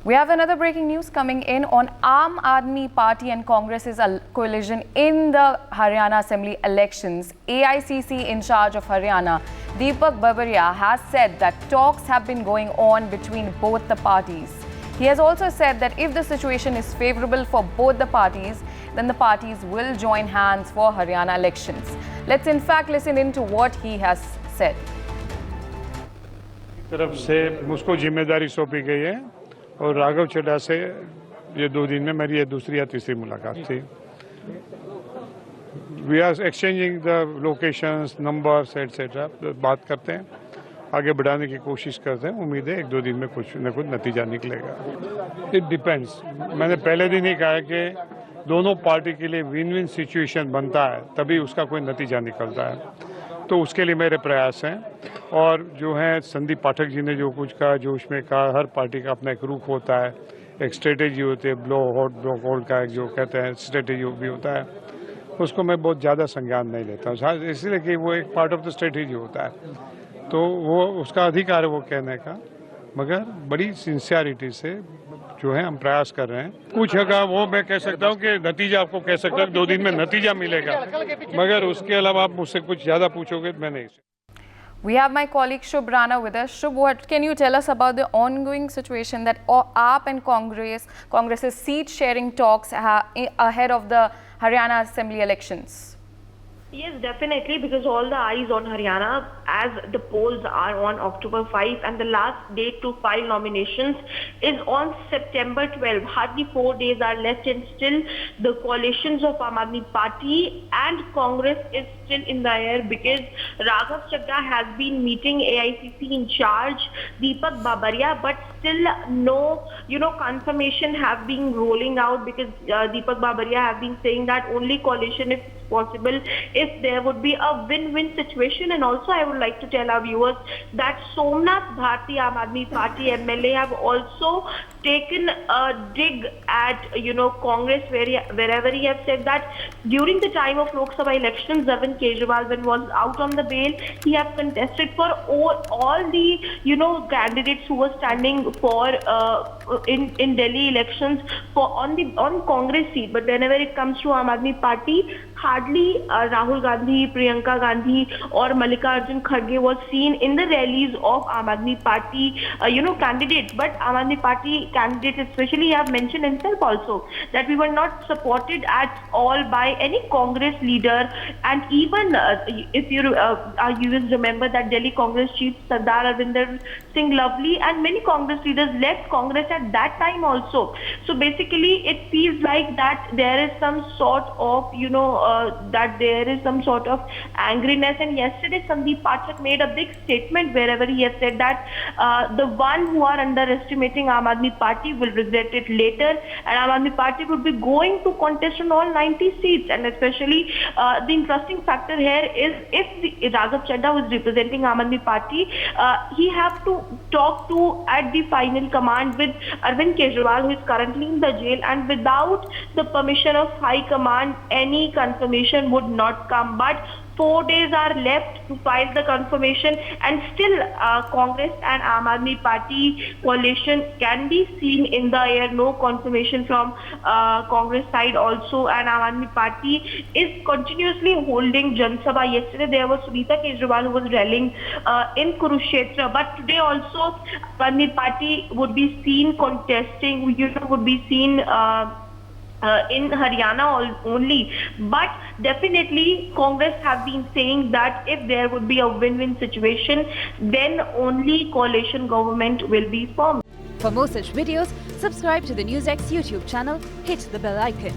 We have another breaking news coming in on Aam Aadmi Party and Congress's coalition in the Haryana Assembly elections. AICC in charge of Haryana, Deepak Babaria, has said that talks have been going on between both the parties. He has also said that if the situation is favourable for both the parties, then the parties will join hands for Haryana elections. Let's in fact listen in to what he has said. तरफ से मुझको जिम्मेदारी सौंपी गई है और राघव चड्ढा से ये 2 दिन में मेरी ये दूसरी या तीसरी मुलाकात थी. We are exchanging the locations, numbers etcetera. बात करते हैं, आगे बढ़ाने की कोशिश करते हैं. उम्मीद है 1-2 दिन में कुछ न कुछ नतीजा निकलेगा. It depends. मैंने पहले दिन ही कहा कि दोनों पार्टी के लिए विन विन सिचुएशन बनता है तभी उसका कोई नतीजा निकलता है. तो उसके लिए मेरे प्रयास हैं. और जो है संदीप पाठक जी ने जो कुछ कहा, जो उसमें कहा, हर पार्टी का अपना एक रुख होता है, एक स्ट्रेटेजी होती है. ब्लो हॉट ब्लो कोल्ड का एक जो कहते हैं स्ट्रेटेजी भी होता है. उसको मैं बहुत ज़्यादा संज्ञान नहीं लेता हूँ, इसलिए कि वो एक पार्ट ऑफ द स्ट्रेटेजी होता है. तो वो उसका अधिकार है वो कहने का, मगर बड़ी सिंसियरिटी से जो है हम प्रयास कर रहे हैं. कुछ है वो मैं कह सकता हूँ कि नतीजा आपको कह सकता हूँ 2 दिन में नतीजा मिलेगा, मगर उसके अलावा आप मुझसे कुछ ज़्यादा पूछोगे तो मैं नहीं. We have my colleague Shubh Rana with us. Shubh, what can you tell us about the ongoing situation that AAP and Congress's seat sharing talks ahead of the Haryana Assembly elections? Yes, definitely, because all the eyes on Haryana as the polls are on October 5 and the last date to file nominations is on September 12. Hardly 4 days are left and still the coalitions of Aam Aadmi Party and Congress is still in the air because Raghav Chadha has been meeting AICC in charge, Deepak Babaria, but still no, confirmation have been rolling out because Deepak Babaria have been saying that only coalition if possible if there would be a win-win situation. And also I would like to tell our viewers that Somnath Bharti Aam Aadmi Party MLA have also taken a dig at Congress wherever he has said that during the time of Lok Sabha elections, Arvind Kejriwal when was out on the bail, he has contested for all the candidates who were standing for in Delhi elections on Congress seat. But whenever it comes to Aam Aadmi Party, hardly Rahul Gandhi, Priyanka Gandhi or Mallikarjun Kharge was seen in the rallies of Aam Aadmi Party candidates. But Aam Aadmi Party candidates especially have mentioned himself also that we were not supported at all by any Congress leader. And even if you viewers remember that Delhi Congress chief Sardar Arvinder Singh Lovely and many Congress leaders left Congress at that time also. So basically it feels like that there is some sort of angriness. And yesterday Sandeep Pathak made a big statement wherever he has said that the one who are underestimating Aam Aadmi Party will regret it later, and Aam Aadmi Party would be going to contest on all 90 seats. And especially the interesting factor here is if Raghav Chadha, who is representing Aam Aadmi Party, he have to talk to at the final command with Arvind Kejriwal, who is currently in the jail, and without the permission of High Command, any confirmation would not come. But 4 days are left to file the confirmation, and still Congress and Aam Aadmi Party coalition can be seen in the air. No confirmation from Congress side also, and Aam Aadmi Party is continuously holding Jan Sabha. Yesterday there was Sunita Kejriwal who was rallying in Kurukshetra, but today also Aam Aadmi Party would be seen contesting, would be seen in Haryana only. But definitely Congress have been saying that if there would be a win-win situation, then only coalition government will be formed. For more such videos, subscribe to the NewsX YouTube channel, hit the bell icon.